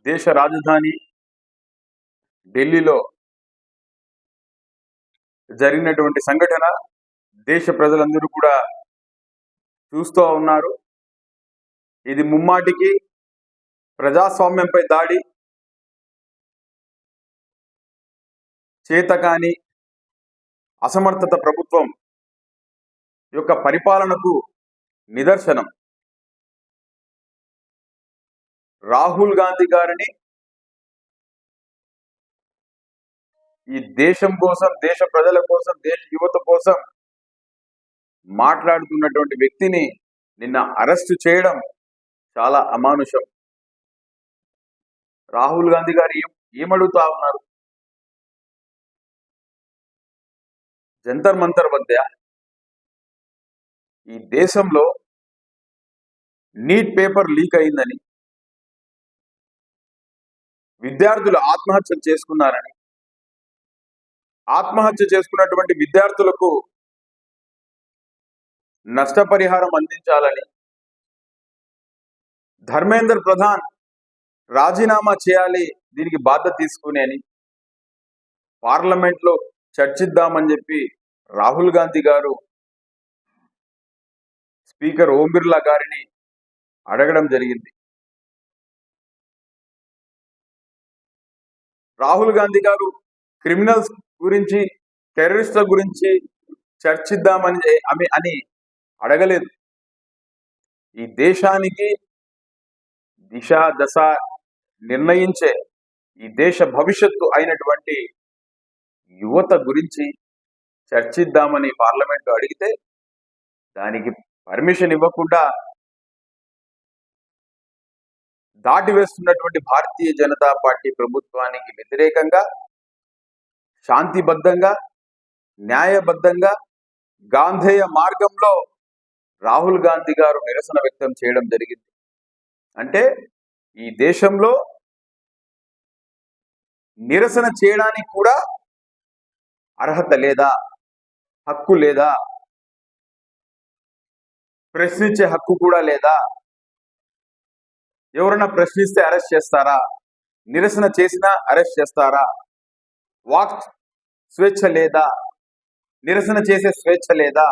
దేశ రాజధాని ఢిల్లీలో జరిగినటువంటి సంఘటన దేశ ప్రజలందరూ కూడా చూస్తూ ఉన్నారు. ఇది ముమ్మాటికి ప్రజాస్వామ్యంపై దాడి, చేతకాని అసమర్థత ప్రభుత్వం యొక్క పరిపాలనకు నిదర్శనం. రాహుల్ గాంధీ గారిని ఈ దేశం కోసం, దేశ ప్రజల కోసం, దేశ యువత కోసం మాట్లాడుతున్నటువంటి వ్యక్తిని నిన్న అరెస్టు చేయడం చాలా అమానుషం. రాహుల్ గాంధీ గారు ఏమడుగుతా ఉన్నారు? జంతర్ మంతర్ వద్ద ఈ దేశంలో నీట్ పేపర్ లీక్ అయిందని, విద్యార్థులు ఆత్మహత్యలు చేసుకున్నారని, ఆత్మహత్య చేసుకున్నటువంటి విద్యార్థులకు నష్టపరిహారం అందించాలని, ధర్మేంద్ర ప్రధాన్ రాజీనామా చేయాలి, దీనికి బాధ్యత తీసుకుని అని పార్లమెంట్లో చర్చిద్దామని చెప్పి రాహుల్ గాంధీ గారు స్పీకర్ ఓం బిర్లా గారిని అడగడం జరిగింది. రాహుల్ గాంధీ గారు క్రిమినల్స్ గురించి, టెర్రరిస్టుల గురించి చర్చిద్దామని అని అడగలేదు. ఈ దేశానికి దిశ దశ నిర్ణయించే, ఈ దేశ భవిష్యత్తు అయినటువంటి యువత గురించి చర్చిద్దామని పార్లమెంట్లో అడిగితే దానికి పర్మిషన్ ఇవ్వకుండా దాటివేస్తున్నటువంటి భారతీయ జనతా పార్టీ ప్రభుత్వానికి వ్యతిరేకంగా శాంతిబద్ధంగా, న్యాయబద్ధంగా, గాంధేయ మార్గంలో రాహుల్ గాంధీ గారు నిరసన వ్యక్తం చేయడం జరిగింది. అంటే ఈ దేశంలో నిరసన చేయడానికి కూడా అర్హత లేదా, హక్కు లేదా, ప్రశ్నించే హక్కు కూడా లేదా? ఎవరైనా ప్రశ్నిస్తే అరెస్ట్ చేస్తారా? నిరసన చేసినా అరెస్ట్ చేస్తారా? వాక్ స్వేచ్ఛ లేదా? నిరసన చేసే స్వేచ్ఛ లేదా?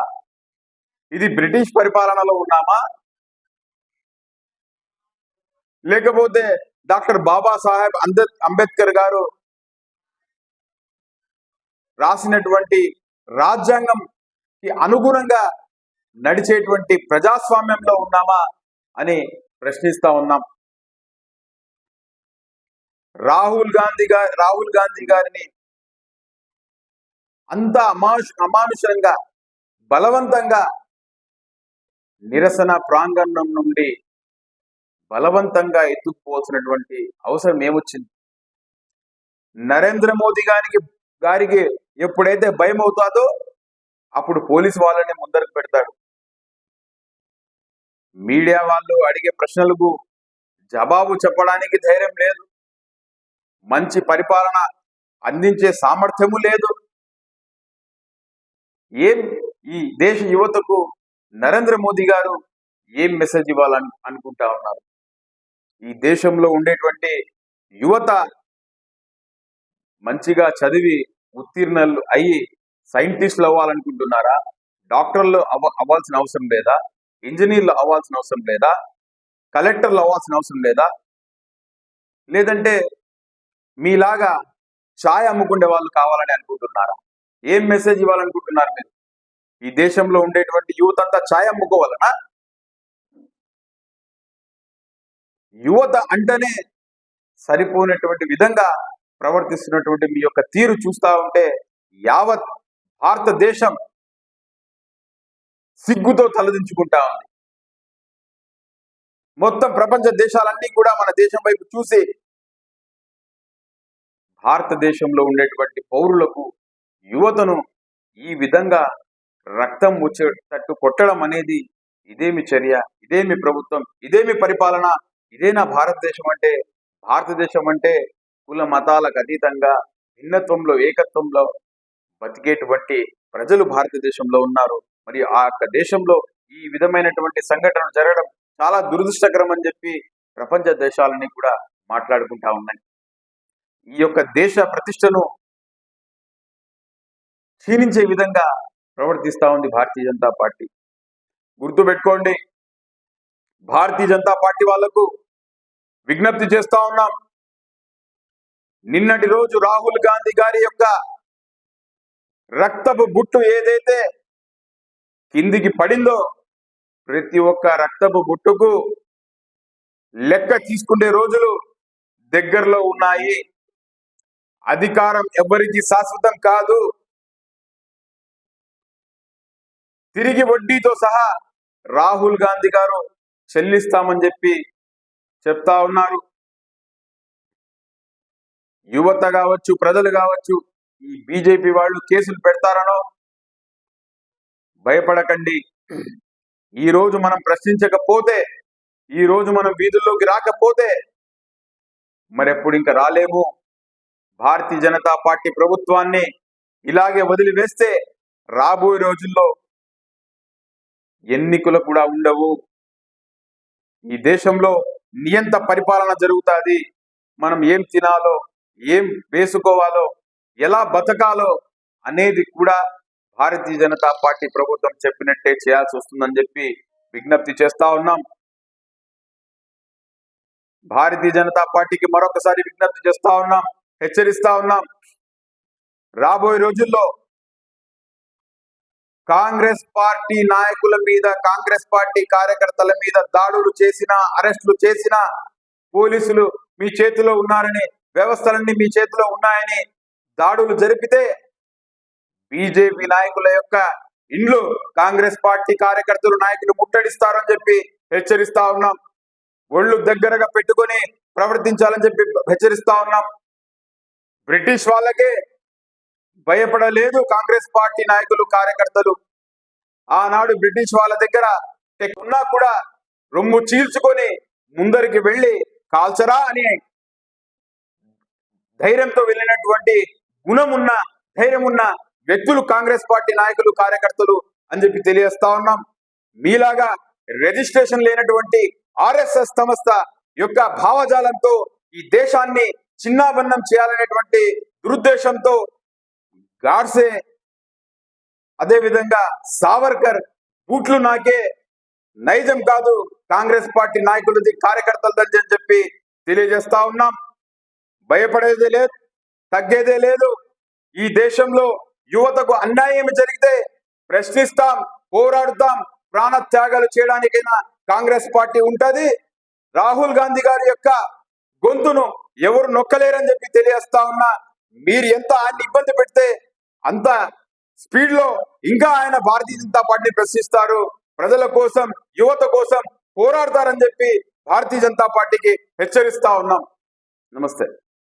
ఇది బ్రిటిష్ పరిపాలనలో ఉన్నామా, లేకపోతే డాక్టర్ బాబాసాహెబ్ అంబేద్కర్ గారు రాసినటువంటి రాజ్యాంగంకి అనుగుణంగా నడిచేటువంటి ప్రజాస్వామ్యంలో ఉన్నామా అని ప్రశ్నిస్తా ఉన్నాం. రాహుల్ గాంధీ గారిని అంత అమానుషంగా, బలవంతంగా నిరసన ప్రాంగణం నుండి బలవంతంగా ఎత్తుకుపోవాల్సినటువంటి అవసరం ఏమొచ్చింది? నరేంద్ర మోదీ గారికి ఎప్పుడైతే భయం అవుతాదో అప్పుడు పోలీసు వాళ్ళని ముందరకు పెడతాడు. మీడియా వాళ్ళు అడిగే ప్రశ్నలకు జవాబు చెప్పడానికి ధైర్యం లేదు, మంచి పరిపాలన అందించే సామర్థ్యము లేదు. ఈ దేశ యువతకు నరేంద్ర మోదీ గారు ఏం మెసేజ్ ఇవ్వాలని అనుకుంటా ఉన్నారు? ఈ దేశంలో ఉండేటువంటి యువత మంచిగా చదివి ఉత్తీర్ణులు అయ్యి సైంటిస్టులు అవ్వాలనుకుంటున్నారా? డాక్టర్లు అవ్వాల్సిన అవసరం లేదా? ఇంజనీర్లు అవ్వాల్సిన అవసరం లేదా? కలెక్టర్లు అవ్వాల్సిన అవసరం లేదా? లేదంటే మీలాగా ఛాయ్ అమ్ముకునే వాళ్ళు కావాలని అనుకుంటున్నారా? ఏం మెసేజ్ ఇవ్వాలనుకుంటున్నారు మీరు? ఈ దేశంలో ఉండేటువంటి యువత అంతా ఛాయ్ అమ్ముకోవాలనా? యువత అంటేనే సరిపోయినటువంటి విధంగా ప్రవర్తిస్తున్నటువంటి మీ యొక్క తీరు చూస్తా ఉంటే యావత్ భారతదేశం సిగ్గుతో తలదించుకుంటా ఉంది. మొత్తం ప్రపంచ దేశాలన్నీ కూడా మన దేశం వైపు చూసి భారతదేశంలో ఉండేటువంటి పౌరులకు, యువతను ఈ విధంగా రక్తం వచ్చేటట్టు కొట్టడం అనేది ఇదేమి చర్య? ఇదేమి ప్రభుత్వం? ఇదేమి పరిపాలన? ఇదేనా భారతదేశం అంటే? భారతదేశం అంటే కుల మతాలకు అతీతంగా భిన్నత్వంలో, ఏకత్వంలో బతికేటువంటి ప్రజలు భారతదేశంలో ఉన్నారు. మరి ఆ యొక్క దేశంలో ఈ విధమైనటువంటి సంఘటన జరగడం చాలా దురదృష్టకరం అని చెప్పి ప్రపంచ దేశాలని కూడా మాట్లాడుకుంటా ఉన్నాయి. ఈ యొక్క దేశ ప్రతిష్టను క్షీణించే విధంగా ప్రవర్తిస్తా ఉంది భారతీయ జనతా పార్టీ. గుర్తుపెట్టుకోండి, భారతీయ జనతా పార్టీ వాళ్లకు విజ్ఞప్తి చేస్తా ఉన్నాం. నిన్నటి రోజు రాహుల్ గాంధీ గారి యొక్క రక్తపు బుట్టు ఏదైతే కిందికి పడిందో, ప్రతి ఒక్క రక్తపు బుట్టుకు లెక్క తీసుకునే రోజులు దగ్గరలో ఉన్నాయి. అధికారం ఎవరికి శాశ్వతం కాదు. తిరిగి వడ్డీతో సహా రాహుల్ గాంధీ గారు చెల్లిస్తామని చెప్తా ఉన్నారు. యువత కావచ్చు, ప్రజలు కావచ్చు, ఈ బీజేపీ వాళ్ళు కేసులు పెడతారనో భయపడకండి. ఈ రోజు మనం ప్రశ్నించకపోతే, ఈ రోజు మనం వీధుల్లోకి రాకపోతే మరెప్పుడు ఇంకా రాలేము. భారతీయ జనతా పార్టీ ప్రభుత్వాన్ని ఇలాగే వదిలివేస్తే రాబోయే రోజుల్లో ఎన్నికలు కూడా ఉండవు. ఈ దేశంలో నియంత పరిపాలన జరుగుతుంది. మనం ఏం తినాలో, ఏం వేసుకోవాలో, ఎలా బతకాలో అనేది కూడా భారతీయ జనతా పార్టీ ప్రభుత్వం చెప్పినట్టే చేయాల్సి వస్తుందని విజ్ఞప్తి చేస్తా ఉన్నాం. భారతీయ జనతా పార్టీకి మరొకసారి విజ్ఞప్తి చేస్తా ఉన్నాం, హెచ్చరిస్తా ఉన్నాం. రాబోయే రోజుల్లో కాంగ్రెస్ పార్టీ నాయకుల మీద, కాంగ్రెస్ పార్టీ కార్యకర్తల మీద దాడులు చేసినా, అరెస్టులు చేసినా, పోలీసులు మీ చేతిలో ఉన్నారని, వ్యవస్థలన్నీ మీ చేతిలో ఉన్నాయని దాడులు జరిపితే బీజేపీ నాయకుల యొక్క ఇండ్లు కాంగ్రెస్ పార్టీ కార్యకర్తలు, నాయకులు ముట్టడిస్తారని హెచ్చరిస్తా ఉన్నాం. ఒళ్ళు దగ్గరగా పెట్టుకొని ప్రవర్తించాలని హెచ్చరిస్తా ఉన్నాం. బ్రిటిష్ వాళ్ళకే భయపడలేదు కాంగ్రెస్ పార్టీ నాయకులు, కార్యకర్తలు. ఆనాడు బ్రిటిష్ వాళ్ళ దగ్గర ఉన్నా కూడా రొమ్ము చీల్చుకొని ముందరికి వెళ్ళి కాల్చరా అని ధైర్యంతో వెళ్ళినటువంటి గుణమున్న, ధైర్యం ఉన్న వ్యక్తులు కాంగ్రెస్ పార్టీ నాయకులు, కార్యకర్తలు అని తెలియజేస్తా ఉన్నాం. మీలాగా రిజిస్ట్రేషన్ లేనటువంటి ఆర్ఎస్ఎస్ సంస్థ యొక్క భావజాలంతో ఈ దేశాన్ని చిన్నాభిన్నం చేయాలనేటువంటి దురుద్దేశంతో గాడ్సే, అదే విధంగా సావర్కర్ బూట్లు నాకే నైజం కాదు కాంగ్రెస్ పార్టీ నాయకులది, కార్యకర్తలది అని తెలియజేస్తా ఉన్నాం. భయపడేదే లేదు, తగ్గేదే లేదు. ఈ దేశంలో యువతకు అన్యాయం జరిగితే ప్రశ్నిస్తాం, పోరాడుతాం, ప్రాణ త్యాగాలు చేయడానికైనా కాంగ్రెస్ పార్టీ ఉంటది. రాహుల్ గాంధీ గారి యొక్క గొంతును ఎవరు నొక్కలేరని తెలియజేస్తా ఉన్నా. మీరు ఎంత ఆయన ఇబ్బంది పెడితే అంత స్పీడ్ లో ఇంకా ఆయన భారతీయ జనతా పార్టీ ప్రశ్నిస్తారు, ప్రజల కోసం, యువత కోసం పోరాడతారని భారతీయ జనతా పార్టీకి హెచ్చరిస్తా ఉన్నాం. నమస్తే.